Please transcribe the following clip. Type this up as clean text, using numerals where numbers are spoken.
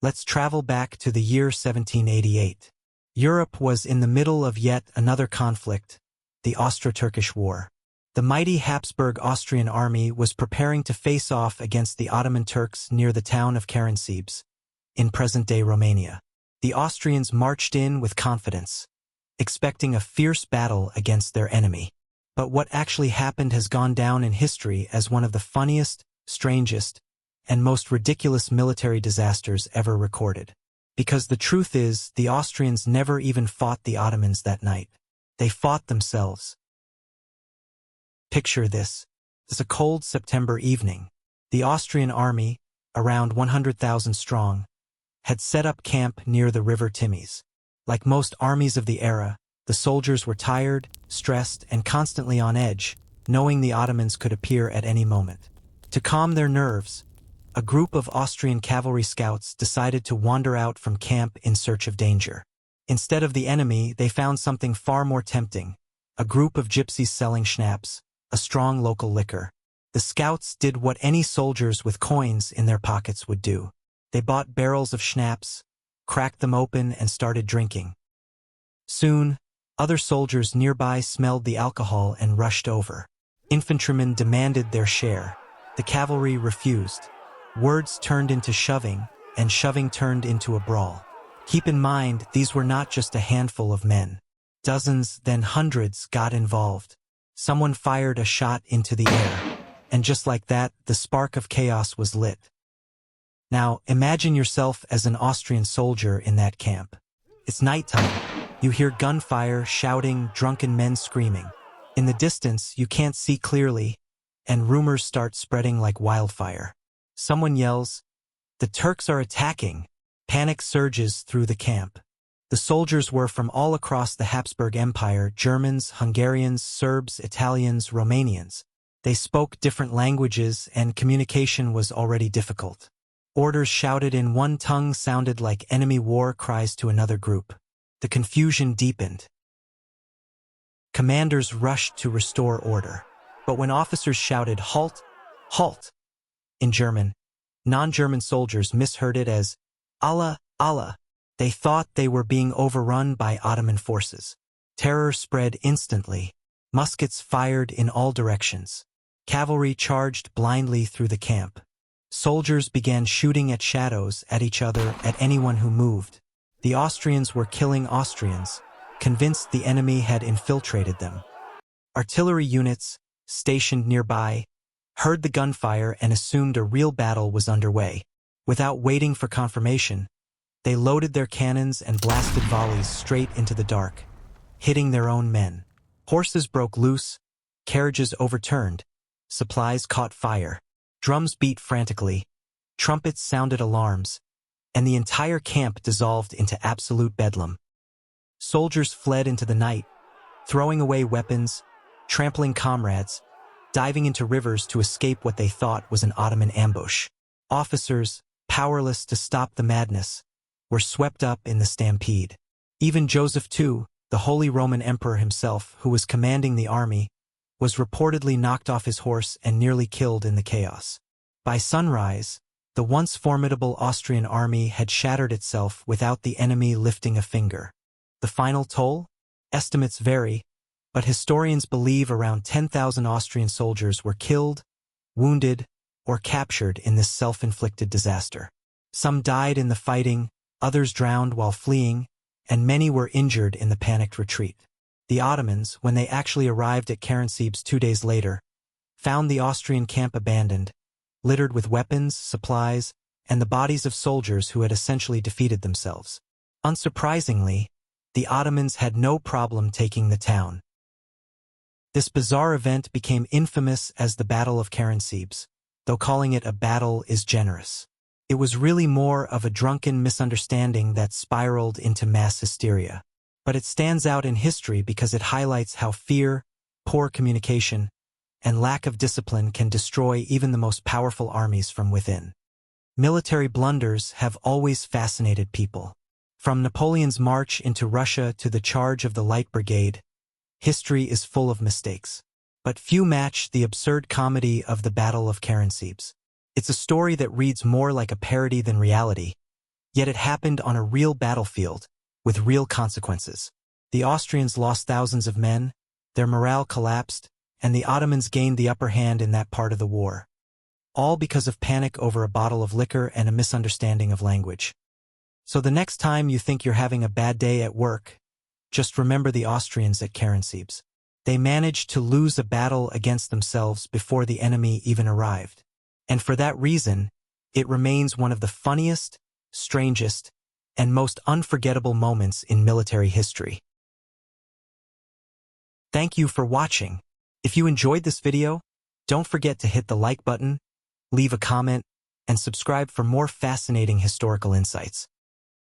Let's travel back to the year 1788. Europe was in the middle of yet another conflict, the Austro-Turkish War. The mighty Habsburg Austrian army was preparing to face off against the Ottoman Turks near the town of Karánsebes, in present-day Romania. The Austrians marched in with confidence, expecting a fierce battle against their enemy. But what actually happened has gone down in history as one of the funniest, strangest, and most ridiculous military disasters ever recorded. Because the truth is, the Austrians never even fought the Ottomans that night. They fought themselves. Picture this. It's a cold September evening. The Austrian army, around 100,000 strong, had set up camp near the river Timis. Like most armies of the era, the soldiers were tired, stressed, and constantly on edge, knowing the Ottomans could appear at any moment. To calm their nerves, a group of Austrian cavalry scouts decided to wander out from camp in search of danger. Instead of the enemy, they found something far more tempting: a group of gypsies selling schnapps, a strong local liquor. The scouts did what any soldiers with coins in their pockets would do. They bought barrels of schnapps, cracked them open, and started drinking. Soon, other soldiers nearby smelled the alcohol and rushed over. Infantrymen demanded their share. The cavalry refused. Words turned into shoving, and shoving turned into a brawl. Keep in mind, these were not just a handful of men. Dozens, then hundreds, got involved. Someone fired a shot into the air, and just like that, the spark of chaos was lit. Now, imagine yourself as an Austrian soldier in that camp. It's nighttime. You hear gunfire, shouting, drunken men screaming. In the distance, you can't see clearly, and rumors start spreading like wildfire. Someone yells, "The Turks are attacking!" Panic surges through the camp. The soldiers were from all across the Habsburg Empire: Germans, Hungarians, Serbs, Italians, Romanians. They spoke different languages, and communication was already difficult. Orders shouted in one tongue sounded like enemy war cries to another group. The confusion deepened. Commanders rushed to restore order. But when officers shouted, "Halt! Halt!" in German, non-German soldiers misheard it as "Allah, Allah." They thought they were being overrun by Ottoman forces. Terror spread instantly. Muskets fired in all directions. Cavalry charged blindly through the camp. Soldiers began shooting at shadows, at each other, at anyone who moved. The Austrians were killing Austrians, convinced the enemy had infiltrated them. Artillery units, stationed nearby, heard the gunfire and assumed a real battle was underway. Without waiting for confirmation, they loaded their cannons and blasted volleys straight into the dark, hitting their own men. Horses broke loose, carriages overturned, supplies caught fire, drums beat frantically, trumpets sounded alarms, and the entire camp dissolved into absolute bedlam. Soldiers fled into the night, throwing away weapons, trampling comrades, diving into rivers to escape what they thought was an Ottoman ambush. Officers, powerless to stop the madness, were swept up in the stampede. Even Joseph II, the Holy Roman Emperor himself, who was commanding the army, was reportedly knocked off his horse and nearly killed in the chaos. By sunrise, the once formidable Austrian army had shattered itself without the enemy lifting a finger. The final toll? Estimates vary, but historians believe around 10,000 Austrian soldiers were killed, wounded, or captured in this self-inflicted disaster. Some died in the fighting, others drowned while fleeing, and many were injured in the panicked retreat. The Ottomans, when they actually arrived at Karánsebes 2 days later, found the Austrian camp abandoned, littered with weapons, supplies, and the bodies of soldiers who had essentially defeated themselves. Unsurprisingly, the Ottomans had no problem taking the town. This bizarre event became infamous as the Battle of Karansebes, though calling it a battle is generous. It was really more of a drunken misunderstanding that spiraled into mass hysteria. But it stands out in history because it highlights how fear, poor communication, and lack of discipline can destroy even the most powerful armies from within. Military blunders have always fascinated people. From Napoleon's march into Russia to the charge of the Light Brigade, history is full of mistakes. But few match the absurd comedy of the Battle of Karansebes. It's a story that reads more like a parody than reality, Yet it happened on a real battlefield, with real consequences. The Austrians lost thousands of men, their morale collapsed, and the Ottomans gained the upper hand in that part of the war. All because of panic over a bottle of liquor and a misunderstanding of language. So the next time you think you're having a bad day at work, just remember the Austrians at Karansebes. They managed to lose a battle against themselves before the enemy even arrived. And for that reason, it remains one of the funniest, strangest, and most unforgettable moments in military history. Thank you for watching. If you enjoyed this video, don't forget to hit the like button, leave a comment, and subscribe for more fascinating historical insights.